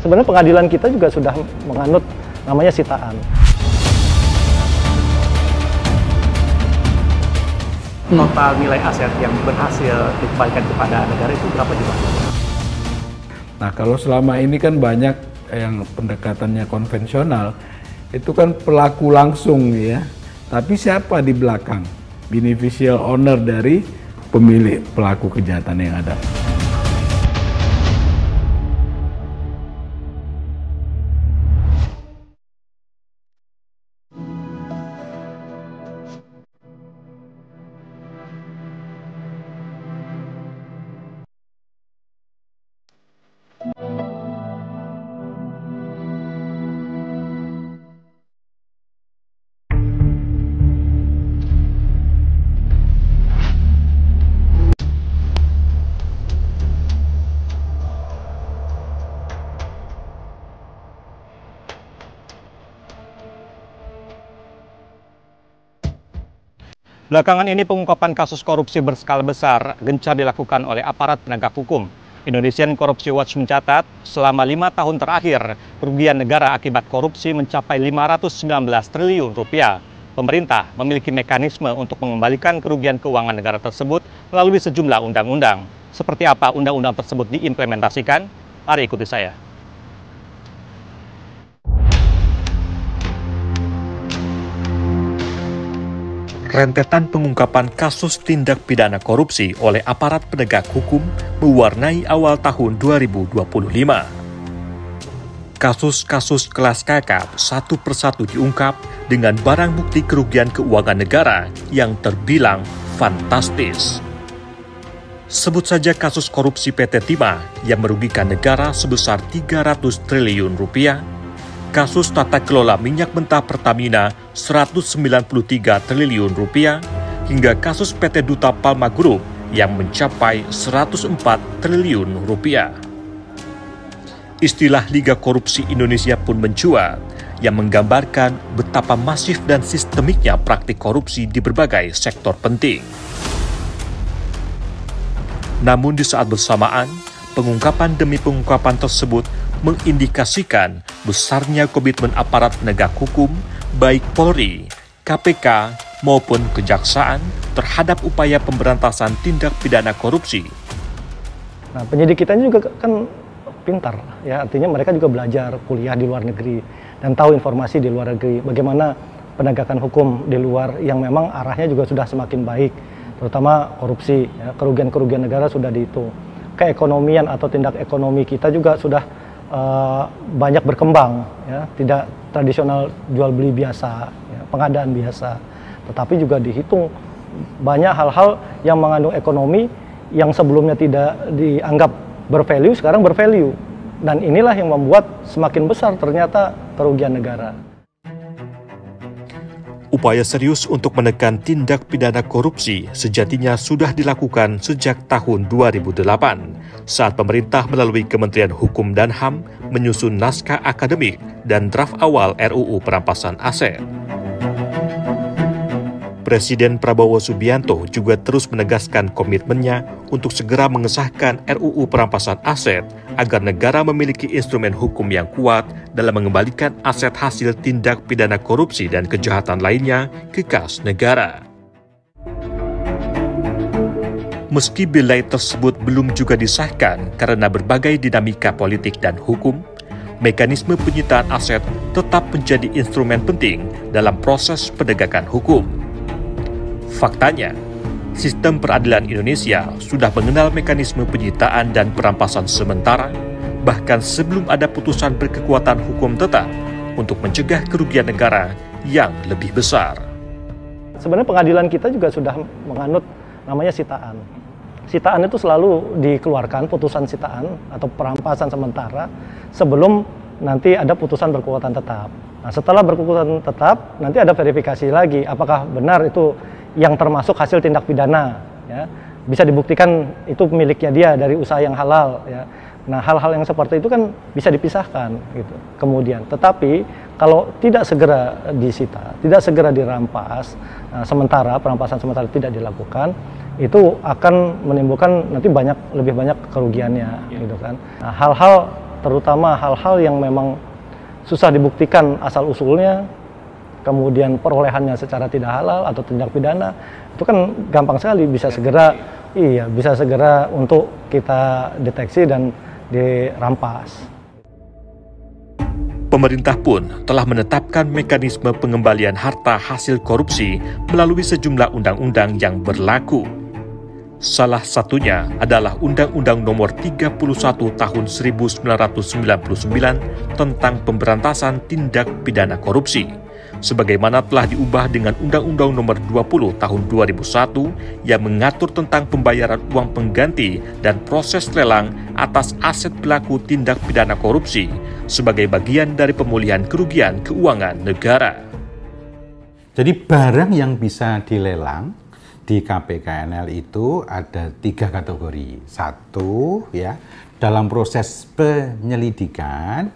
Sebenarnya pengadilan kita juga sudah menganut namanya sitaan. Total nilai aset yang berhasil dikembalikan kepada negara itu berapa juga? Nah, kalau selama ini kan banyak yang pendekatannya konvensional, itu kan pelaku langsung ya. Tapi siapa di belakang? Beneficial owner dari pemilik pelaku kejahatan yang ada. Belakangan ini pengungkapan kasus korupsi berskala besar gencar dilakukan oleh aparat penegak hukum. Indonesian Corruption Watch mencatat, selama 5 tahun terakhir, kerugian negara akibat korupsi mencapai 519 triliun rupiah. Pemerintah memiliki mekanisme untuk mengembalikan kerugian keuangan negara tersebut melalui sejumlah undang-undang. Seperti apa undang-undang tersebut diimplementasikan? Mari ikuti saya. Rentetan pengungkapan kasus tindak pidana korupsi oleh aparat penegak hukum mewarnai awal tahun 2025. Kasus-kasus kelas kakap satu persatu diungkap dengan barang bukti kerugian keuangan negara yang terbilang fantastis. Sebut saja kasus korupsi PT Timah yang merugikan negara sebesar 300 triliun rupiah, kasus tata kelola minyak mentah Pertamina 193 triliun rupiah, hingga kasus PT Duta Palma Group yang mencapai 104 triliun rupiah. Istilah Liga Korupsi Indonesia pun mencuat, yang menggambarkan betapa masif dan sistemiknya praktik korupsi di berbagai sektor penting. Namun di saat bersamaan, pengungkapan demi pengungkapan tersebut mengindikasikan besarnya komitmen aparat penegak hukum, baik Polri, KPK, maupun Kejaksaan terhadap upaya pemberantasan tindak pidana korupsi. Nah, penyidik kita juga kan pintar, ya, artinya mereka juga belajar kuliah di luar negeri dan tahu informasi di luar negeri, bagaimana penegakan hukum di luar yang memang arahnya juga sudah semakin baik, terutama korupsi, ya, kerugian-kerugian negara sudah dihitung. Keekonomian atau tindak ekonomi kita juga sudah banyak berkembang, ya, tidak tradisional jual beli biasa, ya, pengadaan biasa, tetapi juga dihitung banyak hal-hal yang mengandung ekonomi yang sebelumnya tidak dianggap bervalue, sekarang bervalue, dan inilah yang membuat semakin besar ternyata kerugian negara. Upaya serius untuk menekan tindak pidana korupsi sejatinya sudah dilakukan sejak tahun 2008 saat pemerintah melalui Kementerian Hukum dan HAM menyusun naskah akademik dan draft awal RUU Perampasan Aset. Presiden Prabowo Subianto juga terus menegaskan komitmennya untuk segera mengesahkan RUU Perampasan Aset agar negara memiliki instrumen hukum yang kuat dalam mengembalikan aset hasil tindak pidana korupsi dan kejahatan lainnya ke kas negara. Meski bilai tersebut belum juga disahkan karena berbagai dinamika politik dan hukum, mekanisme penyitaan aset tetap menjadi instrumen penting dalam proses penegakan hukum. Faktanya, sistem peradilan Indonesia sudah mengenal mekanisme penyitaan dan perampasan sementara, bahkan sebelum ada putusan berkekuatan hukum tetap untuk mencegah kerugian negara yang lebih besar. Sebenarnya pengadilan kita juga sudah menganut namanya sitaan. Sitaan itu selalu dikeluarkan, putusan sitaan atau perampasan sementara, sebelum nanti ada putusan berkekuatan tetap. Nah, setelah berkekuatan tetap, nanti ada verifikasi lagi, apakah benar itu yang termasuk hasil tindak pidana, ya, bisa dibuktikan itu miliknya dia dari usaha yang halal, ya. Nah, hal-hal yang seperti itu kan bisa dipisahkan, gitu. Kemudian, tetapi kalau tidak segera disita, tidak segera dirampas, sementara perampasan sementara tidak dilakukan, itu akan menimbulkan nanti lebih banyak kerugiannya, gitu kan. Nah, hal-hal terutama hal-hal yang memang susah dibuktikan asal-usulnya, kemudian perolehannya secara tidak halal atau tindak pidana, itu kan gampang sekali bisa segera untuk kita deteksi dan dirampas. Pemerintah pun telah menetapkan mekanisme pengembalian harta hasil korupsi melalui sejumlah undang-undang yang berlaku. Salah satunya adalah Undang-Undang Nomor 31 Tahun 1999 tentang Pemberantasan Tindak Pidana Korupsi, sebagaimana telah diubah dengan Undang-Undang Nomor 20 Tahun 2001 yang mengatur tentang pembayaran uang pengganti dan proses lelang atas aset pelaku tindak pidana korupsi sebagai bagian dari pemulihan kerugian keuangan negara. Jadi barang yang bisa dilelang di KPKNL itu ada 3 kategori. Satu, ya, dalam proses penyelidikan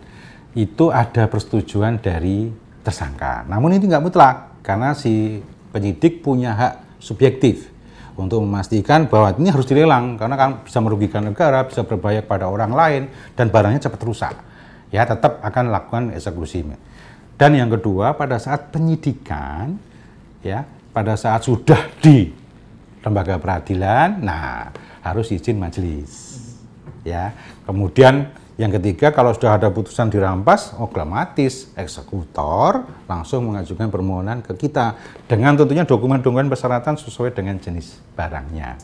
itu ada persetujuan dari tersangka. Namun ini nggak mutlak, karena si penyidik punya hak subjektif untuk memastikan bahwa ini harus dilelang, karena kan bisa merugikan negara, bisa berbahaya kepada orang lain, dan barangnya cepat rusak. Ya, tetap akan lakukan eksekusi. Dan yang kedua, pada saat penyidikan, ya, pada saat sudah di lembaga peradilan, nah harus izin majelis. Ya, kemudian yang ketiga, kalau sudah ada putusan dirampas, otomatis eksekutor langsung mengajukan permohonan ke kita dengan tentunya dokumen-dokumen persyaratan sesuai dengan jenis barangnya.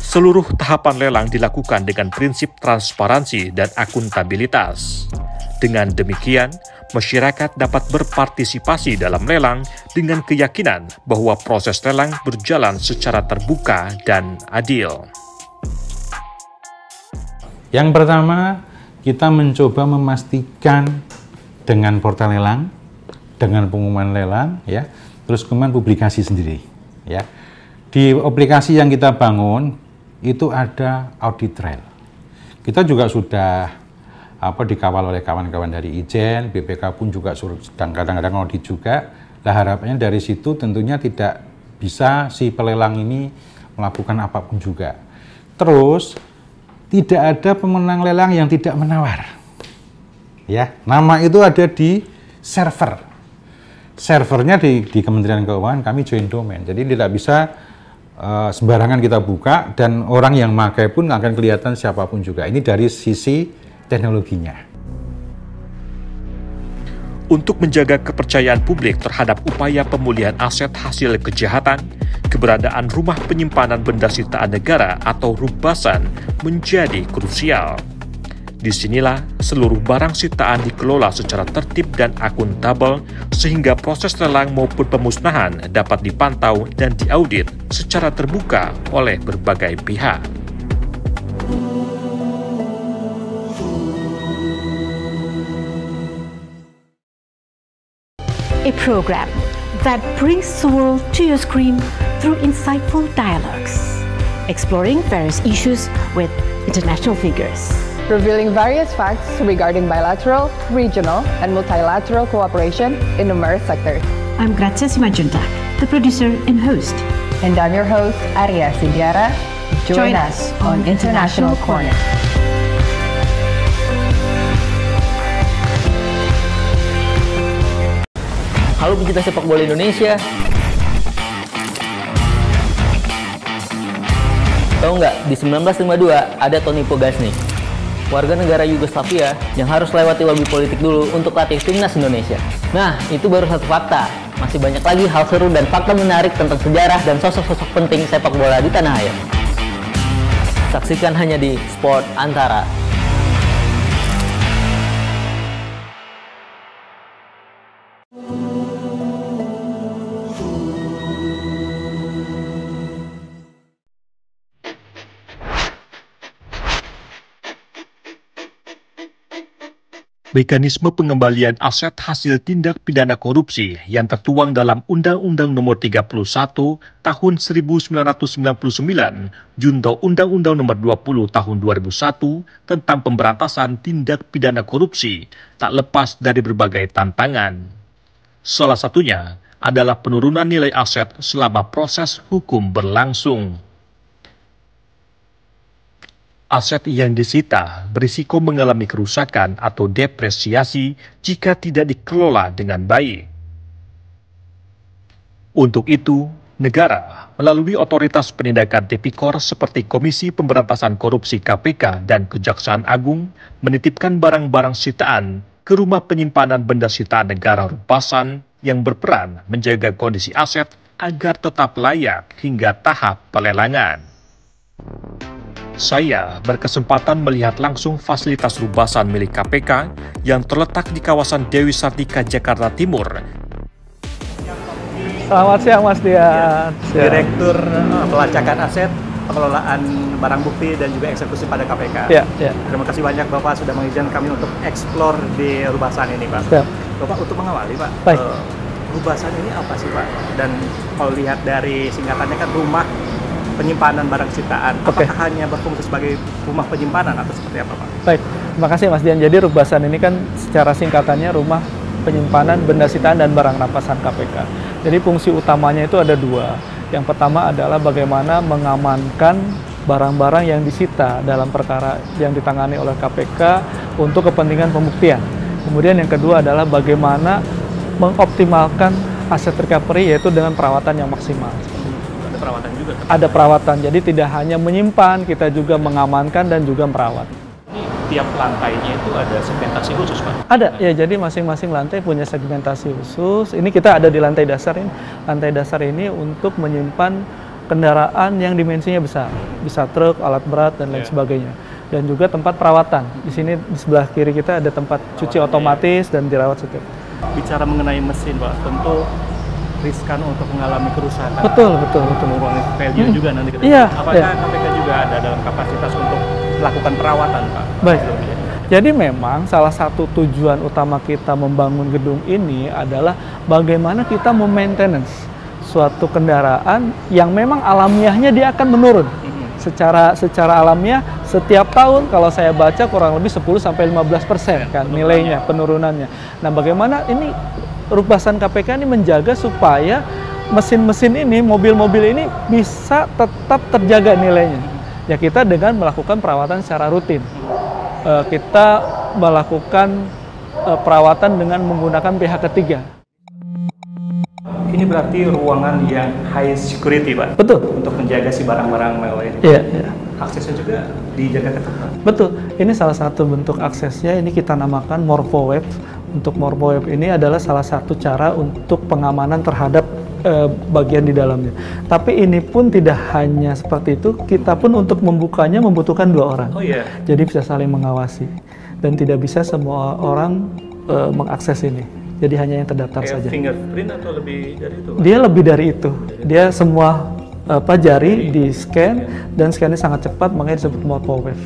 Seluruh tahapan lelang dilakukan dengan prinsip transparansi dan akuntabilitas. Dengan demikian, masyarakat dapat berpartisipasi dalam lelang dengan keyakinan bahwa proses lelang berjalan secara terbuka dan adil. Yang pertama, kita mencoba memastikan dengan portal lelang, dengan pengumuman lelang, ya, terus kemudian publikasi sendiri, ya. Di aplikasi yang kita bangun itu ada audit trail. Kita juga sudah dikawal oleh kawan-kawan dari Ijen, BPK pun juga sedang kadang-kadang audit juga. Nah, harapannya dari situ tentunya tidak bisa si pelelang ini melakukan apapun juga. Terus tidak ada pemenang lelang yang tidak menawar. Ya, nama itu ada di server. Servernya di Kementerian Keuangan, kami join domain. Jadi tidak bisa sembarangan kita buka, dan orang yang pakai pun akan kelihatan siapapun juga. Ini dari sisi teknologinya. Untuk menjaga kepercayaan publik terhadap upaya pemulihan aset hasil kejahatan, keberadaan rumah penyimpanan benda sitaan negara atau rubasan menjadi krusial. Disinilah seluruh barang sitaan dikelola secara tertib dan akuntabel sehingga proses lelang maupun pemusnahan dapat dipantau dan diaudit secara terbuka oleh berbagai pihak. A program that brings the world to your screen through insightful dialogues, exploring various issues with international figures, revealing various facts regarding bilateral, regional, and multilateral cooperation in numerous sectors. I'm Grazia Simajuntak, the producer and host. And I'm your host, Arya Sindiara. Join us on International Corner. Halo pecinta sepak bola Indonesia. Tahu nggak, di 1952 ada Toni Pogasni, warga negara Yugoslavia yang harus lewati lobi politik dulu untuk latih timnas Indonesia. Nah, itu baru satu fakta. Masih banyak lagi hal seru dan fakta menarik tentang sejarah dan sosok-sosok penting sepak bola di tanah air. Saksikan hanya di Sport Antara. Mekanisme pengembalian aset hasil tindak pidana korupsi yang tertuang dalam Undang-Undang Nomor 31 Tahun 1999 junto Undang-Undang Nomor 20 Tahun 2001 tentang pemberantasan tindak pidana korupsi tak lepas dari berbagai tantangan. Salah satunya adalah penurunan nilai aset selama proses hukum berlangsung. Aset yang disita berisiko mengalami kerusakan atau depresiasi jika tidak dikelola dengan baik. Untuk itu, negara melalui otoritas penindakan tipikor seperti Komisi Pemberantasan Korupsi KPK dan Kejaksaan Agung menitipkan barang-barang sitaan ke rumah penyimpanan benda sitaan negara Rubasan yang berperan menjaga kondisi aset agar tetap layak hingga tahap pelelangan. Saya berkesempatan melihat langsung fasilitas Rubasan milik KPK yang terletak di kawasan Dewi Sartika, Jakarta Timur. Selamat siang Mas Dian. Direktur Pelacakan Aset, Pengelolaan Barang Bukti dan juga Eksekusi pada KPK. Ya, ya. Terima kasih banyak Bapak sudah mengizinkan kami untuk eksplor di Rubasan ini Pak. Siap. Bapak untuk mengawali Pak, Baik. Rubasan ini apa sih Pak? Dan kalau lihat dari singkatannya kan rumah penyimpanan barang sitaan. Oke. Apakah hanya berfungsi sebagai rumah penyimpanan atau seperti apa Pak? Baik, terima kasih Mas Dian. Jadi Rubasan ini kan secara singkatannya rumah penyimpanan benda sitaan dan barang rampasan KPK. Jadi fungsi utamanya itu ada dua. Yang pertama adalah bagaimana mengamankan barang-barang yang disita dalam perkara yang ditangani oleh KPK untuk kepentingan pembuktian. Kemudian yang kedua adalah bagaimana mengoptimalkan aset recovery yaitu dengan perawatan yang maksimal. Ada perawatan juga? Ada perawatan, jadi tidak hanya menyimpan, kita juga mengamankan dan juga merawat. Tiap lantainya itu ada segmentasi khusus Pak? Ada, ya jadi masing-masing lantai punya segmentasi khusus. Ini kita ada di lantai dasar ini. Lantai dasar ini untuk menyimpan kendaraan yang dimensinya besar. Bisa truk, alat berat, dan lain sebagainya. Dan juga tempat perawatan. Di sini di sebelah kiri kita ada tempat cuci otomatis dan dirawat setiap. Bicara mengenai mesin Pak, tentu riskan untuk mengalami kerusakan. Betul. Mengurangi value juga nanti ke depan. Iya, Apakah KPK juga ada dalam kapasitas untuk melakukan perawatan Pak? Baik. Jadi memang salah satu tujuan utama kita membangun gedung ini adalah bagaimana kita memaintenance suatu kendaraan yang memang alamiahnya dia akan menurun. Secara alamiah setiap tahun kalau saya baca kurang lebih 10-15% kan nilainya, penurunannya. Nah, bagaimana ini Rubasan KPK ini menjaga supaya mesin-mesin ini, mobil-mobil ini bisa tetap terjaga nilainya. Ya kita dengan melakukan perawatan secara rutin. Kita melakukan perawatan dengan menggunakan pihak ketiga. Ini berarti ruangan yang high security Pak? Betul. Untuk menjaga si barang-barang mewah ini? Iya. Aksesnya juga dijaga ketat? Betul. Ini salah satu bentuk aksesnya, ini kita namakan MorphoWeb. Untuk MorphoWeb ini adalah salah satu cara untuk pengamanan terhadap bagian di dalamnya. Tapi ini pun tidak hanya seperti itu, kita pun untuk membukanya membutuhkan 2 orang. Oh iya. Jadi bisa saling mengawasi. Dan tidak bisa semua orang mengakses ini. Jadi hanya yang terdaftar saja. Fingerprint atau lebih dari itu? Dia lebih dari itu. Dia semua jari di scan dan scannya sangat cepat, makanya disebut MorphoWeb.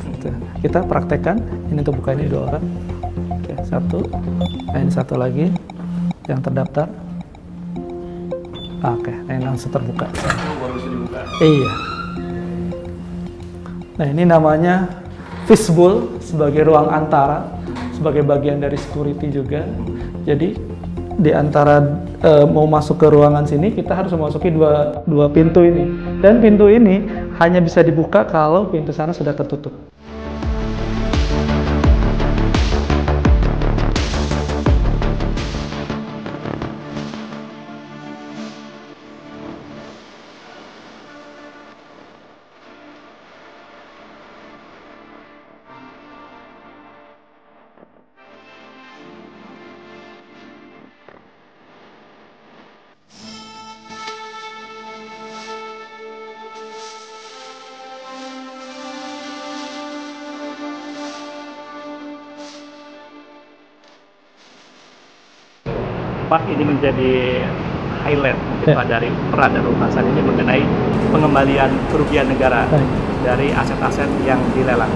Kita praktekkan. Ini untuk buka ini 2 orang. Oke, 1. Nah, ini 1 lagi yang terdaftar. Oke, ini langsung terbuka. Baru bisa dibuka? Iya. Nah, ini namanya fishbowl sebagai ruang antara, sebagai bagian dari security juga. Jadi di antara mau masuk ke ruangan sini kita harus memasuki dua pintu ini. Dan pintu ini hanya bisa dibuka kalau pintu sana sudah tertutup. Pak, ini menjadi highlight mungkin Pak dari peran dan Rubasan ini mengenai pengembalian kerugian negara dari aset-aset yang dilelang.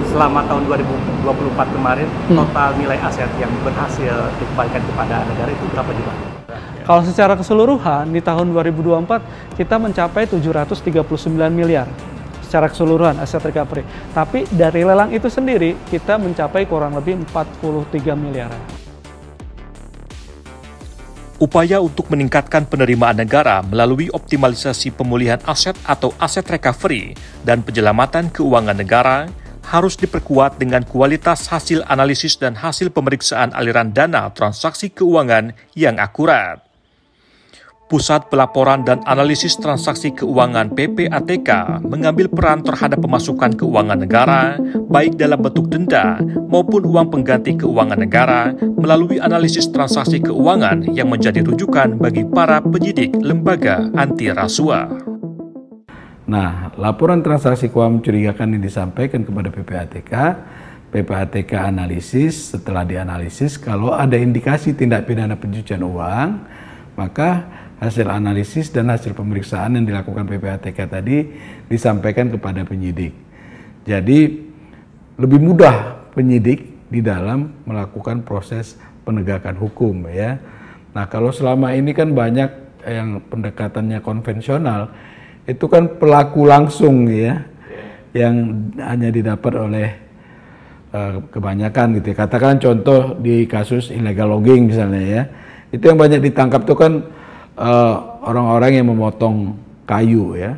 Selama tahun 2024 kemarin, total nilai aset yang berhasil dikembalikan kepada negara itu berapa juga? Kalau secara keseluruhan di tahun 2024 kita mencapai 739 miliar secara keseluruhan aset recovery. Tapi dari lelang itu sendiri kita mencapai kurang lebih 43 miliar. Upaya untuk meningkatkan penerimaan negara melalui optimalisasi pemulihan aset atau aset recovery dan penyelamatan keuangan negara harus diperkuat dengan kualitas hasil analisis dan hasil pemeriksaan aliran dana transaksi keuangan yang akurat. Pusat Pelaporan dan Analisis Transaksi Keuangan PPATK mengambil peran terhadap pemasukan keuangan negara, baik dalam bentuk denda maupun uang pengganti keuangan negara, melalui analisis transaksi keuangan yang menjadi rujukan bagi para penyidik lembaga anti rasuah. Nah, laporan transaksi keuangan mencurigakan yang disampaikan kepada PPATK analisis, setelah dianalisis, kalau ada indikasi tindak pidana pencucian uang, maka hasil analisis dan hasil pemeriksaan yang dilakukan PPATK tadi disampaikan kepada penyidik. Jadi lebih mudah penyidik di dalam melakukan proses penegakan hukum ya. Nah, kalau selama ini kan banyak yang pendekatannya konvensional, itu kan pelaku langsung ya, yang hanya didapat oleh kebanyakan gitu ya. Katakan contoh di kasus illegal logging misalnya ya, itu yang banyak ditangkap tuh kan orang-orang yang memotong kayu ya,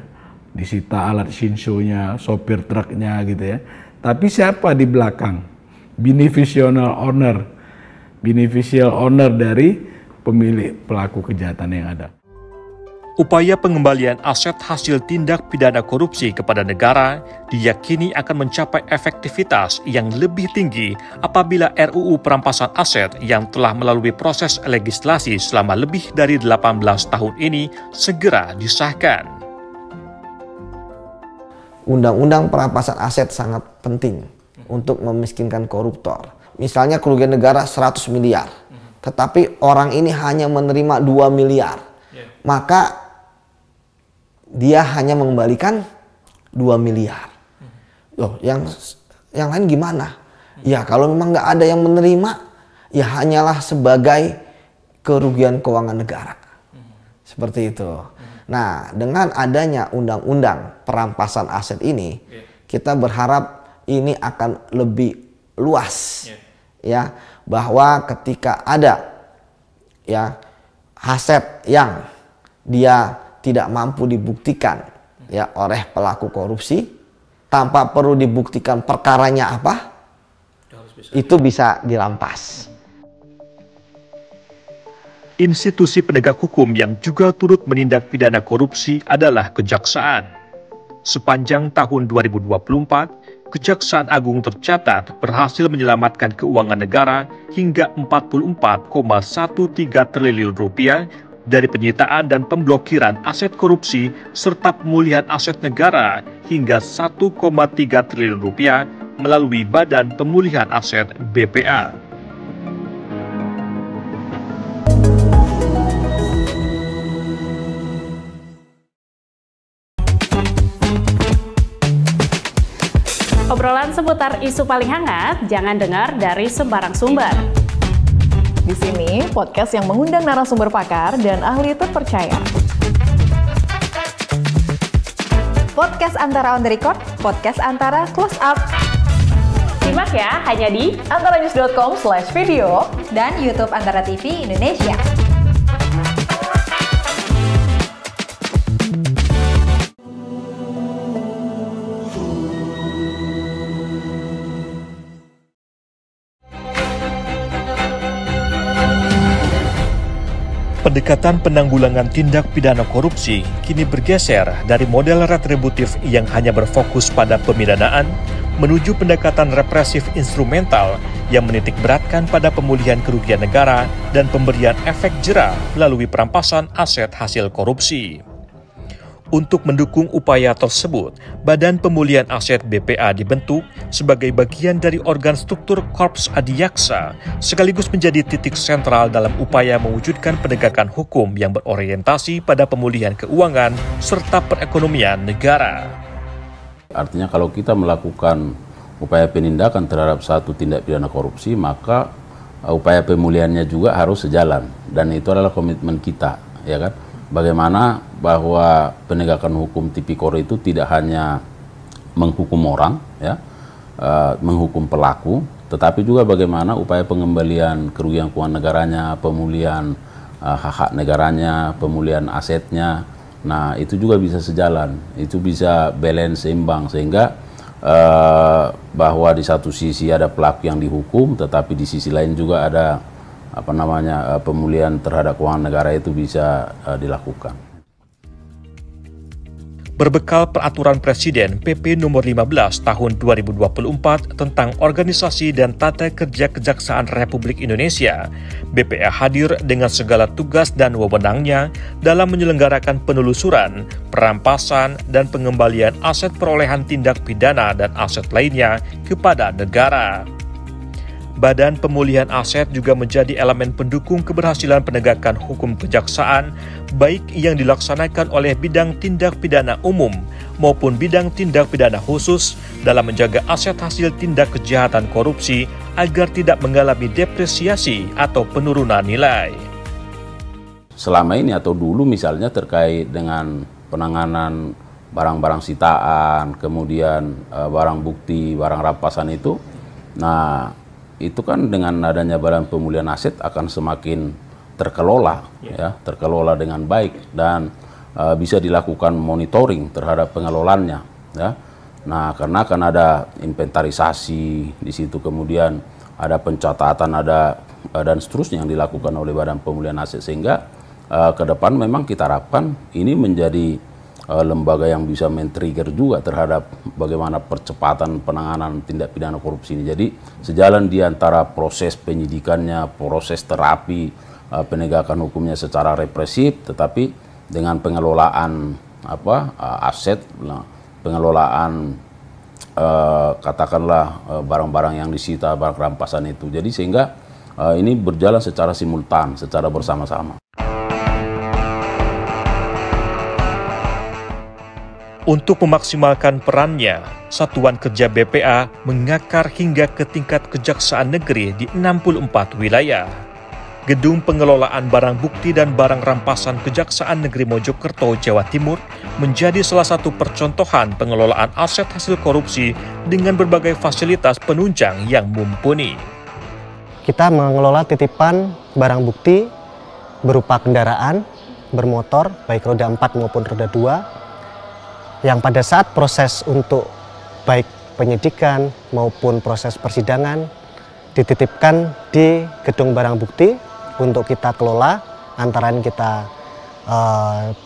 disita alat shinso-nya, sopir truknya gitu ya. Tapi siapa di belakang? Beneficial owner dari pemilik pelaku kejahatan yang ada. Upaya pengembalian aset hasil tindak pidana korupsi kepada negara diyakini akan mencapai efektivitas yang lebih tinggi apabila RUU Perampasan Aset yang telah melalui proses legislasi selama lebih dari 18 tahun ini segera disahkan. Undang-undang perampasan aset sangat penting untuk memiskinkan koruptor. Misalnya kerugian negara 100 miliar, tetapi orang ini hanya menerima 2 miliar. Maka dia hanya mengembalikan 2 miliar. Loh, yang lain gimana? Ya kalau memang nggak ada yang menerima, ya hanyalah sebagai kerugian keuangan negara. Seperti itu. Nah, dengan adanya undang-undang perampasan aset ini, kita berharap ini akan lebih luas. Ya, bahwa ketika ada ya aset yang dia tidak mampu dibuktikan ya oleh pelaku korupsi, tanpa perlu dibuktikan perkaranya apa, itu bisa dirampas. Institusi penegak hukum yang juga turut menindak pidana korupsi adalah Kejaksaan. Sepanjang tahun 2024, Kejaksaan Agung tercatat berhasil menyelamatkan keuangan negara hingga 44,13 triliun rupiah dari penyitaan dan pemblokiran aset korupsi serta pemulihan aset negara hingga 1,3 triliun rupiah melalui Badan Pemulihan Aset BPA. Obrolan seputar isu paling hangat jangan dengar dari sembarang sumber. Di sini, podcast yang mengundang narasumber pakar dan ahli terpercaya. Podcast Antara On The Record, podcast Antara Close Up. Simak ya, hanya di antaranews.com/video dan YouTube Antara TV Indonesia. Pendekatan penanggulangan tindak pidana korupsi kini bergeser dari model retributif yang hanya berfokus pada pemidanaan menuju pendekatan represif instrumental yang menitik beratkan pada pemulihan kerugian negara dan pemberian efek jera melalui perampasan aset hasil korupsi. Untuk mendukung upaya tersebut, Badan Pemulihan Aset BPA dibentuk sebagai bagian dari organ struktur Korps Adiaksa, sekaligus menjadi titik sentral dalam upaya mewujudkan penegakan hukum yang berorientasi pada pemulihan keuangan serta perekonomian negara. Artinya kalau kita melakukan upaya penindakan terhadap satu tindak pidana korupsi, maka upaya pemulihannya juga harus sejalan, dan itu adalah komitmen kita, ya kan? Bagaimana bahwa penegakan hukum tipikor itu tidak hanya menghukum orang, ya, menghukum pelaku, tetapi juga bagaimana upaya pengembalian kerugian keuangan negaranya, pemulihan hak-hak negaranya, pemulihan asetnya. Nah, itu juga bisa sejalan, itu bisa balance, seimbang, sehingga bahwa di satu sisi ada pelaku yang dihukum, tetapi di sisi lain juga ada pemulihan terhadap keuangan negara itu bisa dilakukan. Berbekal peraturan Presiden PP nomor 15 tahun 2024 tentang organisasi dan tata kerja Kejaksaan Republik Indonesia, BPA hadir dengan segala tugas dan wewenangnya dalam menyelenggarakan penelusuran, perampasan, dan pengembalian aset perolehan tindak pidana dan aset lainnya kepada negara. Badan Pemulihan Aset juga menjadi elemen pendukung keberhasilan penegakan hukum kejaksaan, baik yang dilaksanakan oleh bidang tindak pidana umum maupun bidang tindak pidana khusus dalam menjaga aset hasil tindak kejahatan korupsi agar tidak mengalami depresiasi atau penurunan nilai. Selama ini atau dulu misalnya terkait dengan penanganan barang-barang sitaan, kemudian barang bukti, barang rampasan itu, nah itu kan dengan adanya Badan Pemulihan Aset akan semakin terkelola, ya, terkelola dengan baik dan bisa dilakukan monitoring terhadap pengelolaannya, ya. Nah, karena akan ada inventarisasi di situ, kemudian ada pencatatan, ada dan seterusnya yang dilakukan oleh Badan Pemulihan Aset, sehingga ke depan memang kita harapkan ini menjadi lembaga yang bisa men-trigger juga terhadap bagaimana percepatan penanganan tindak pidana korupsi ini. Jadi sejalan di antara proses penyidikannya, proses terapi, penegakan hukumnya secara represif, tetapi dengan pengelolaan aset, pengelolaan katakanlah barang-barang yang disita, barang rampasan itu. Jadi sehingga ini berjalan secara simultan, secara bersama-sama. Untuk memaksimalkan perannya, Satuan Kerja BPA mengakar hingga ke tingkat kejaksaan negeri di 64 wilayah. Gedung Pengelolaan Barang Bukti dan Barang Rampasan Kejaksaan Negeri Mojokerto, Jawa Timur menjadi salah satu percontohan pengelolaan aset hasil korupsi dengan berbagai fasilitas penunjang yang mumpuni. Kita mengelola titipan barang bukti berupa kendaraan bermotor, baik roda 4 maupun roda 2, yang pada saat proses untuk baik penyidikan maupun proses persidangan dititipkan di gedung barang bukti untuk kita kelola, antara lain kita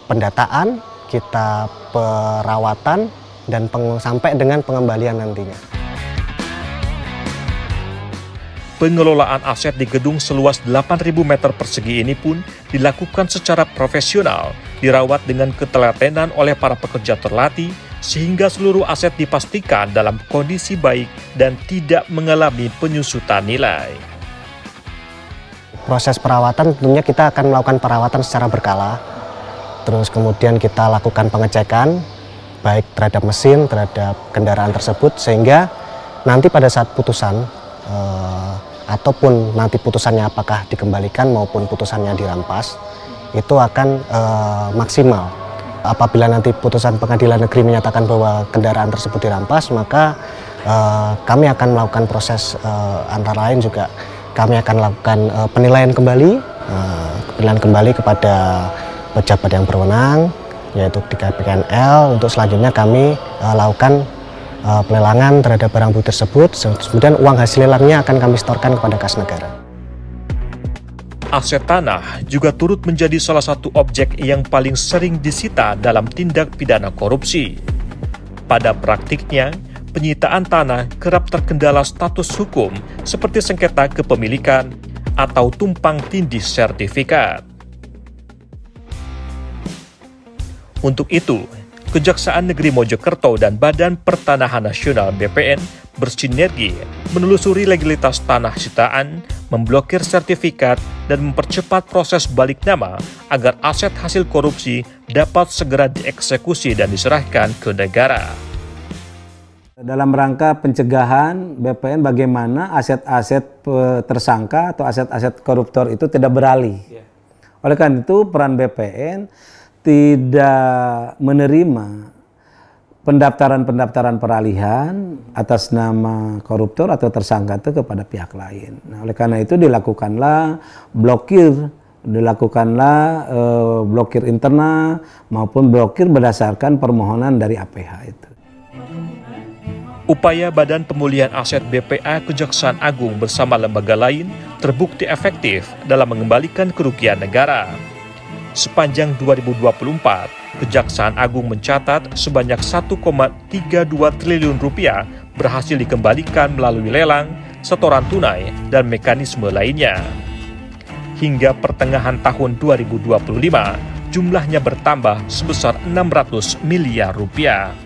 pendataan, kita perawatan, dan sampai dengan pengembalian nantinya. Pengelolaan aset di gedung seluas 8.000 meter persegi ini pun dilakukan secara profesional, dirawat dengan ketelatenan oleh para pekerja terlatih, sehingga seluruh aset dipastikan dalam kondisi baik dan tidak mengalami penyusutan nilai. Proses perawatan tentunya kita akan melakukan perawatan secara berkala, terus kemudian kita lakukan pengecekan baik terhadap mesin, terhadap kendaraan tersebut, sehingga nanti pada saat putusan ataupun nanti putusannya apakah dikembalikan maupun putusannya dirampas, itu akan maksimal. Apabila nanti putusan pengadilan negeri menyatakan bahwa kendaraan tersebut dirampas, maka kami akan melakukan proses antara lain juga kami akan lakukan penilaian kembali kepada pejabat yang berwenang, yaitu di KPKNL. Untuk selanjutnya kami lakukan pelelangan terhadap barang bukti tersebut, kemudian uang hasil lelangnya akan kami setorkan kepada kas negara. Aset tanah juga turut menjadi salah satu objek yang paling sering disita dalam tindak pidana korupsi. Pada praktiknya, penyitaan tanah kerap terkendala status hukum seperti sengketa kepemilikan atau tumpang tindih sertifikat. Untuk itu, Kejaksaan Negeri Mojokerto dan Badan Pertanahan Nasional BPN bersinergi menelusuri legalitas tanah sitaan, memblokir sertifikat, dan mempercepat proses balik nama agar aset hasil korupsi dapat segera dieksekusi dan diserahkan ke negara. Dalam rangka pencegahan BPN bagaimana aset-aset tersangka atau aset-aset koruptor itu tidak beralih. Oleh karena itu peran BPN tidak menerima pendaftaran peralihan atas nama koruptor atau tersangka itu kepada pihak lain. Nah, oleh karena itu dilakukanlah blokir dilakukanlah blokir internal maupun blokir berdasarkan permohonan dari APH itu. Upaya Badan Pemulihan Aset BPA Kejaksaan Agung bersama lembaga lain terbukti efektif dalam mengembalikan kerugian negara. Sepanjang 2024, Kejaksaan Agung mencatat sebanyak 1,32 triliun rupiah berhasil dikembalikan melalui lelang, setoran tunai, dan mekanisme lainnya. Hingga pertengahan tahun 2025, jumlahnya bertambah sebesar 600 miliar rupiah.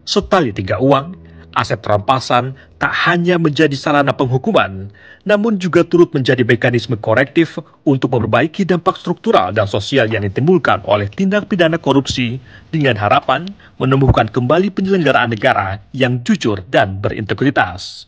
Setali tiga uang, aset rampasan tak hanya menjadi sarana penghukuman, namun juga turut menjadi mekanisme korektif untuk memperbaiki dampak struktural dan sosial yang ditimbulkan oleh tindak pidana korupsi dengan harapan menumbuhkan kembali penyelenggaraan negara yang jujur dan berintegritas.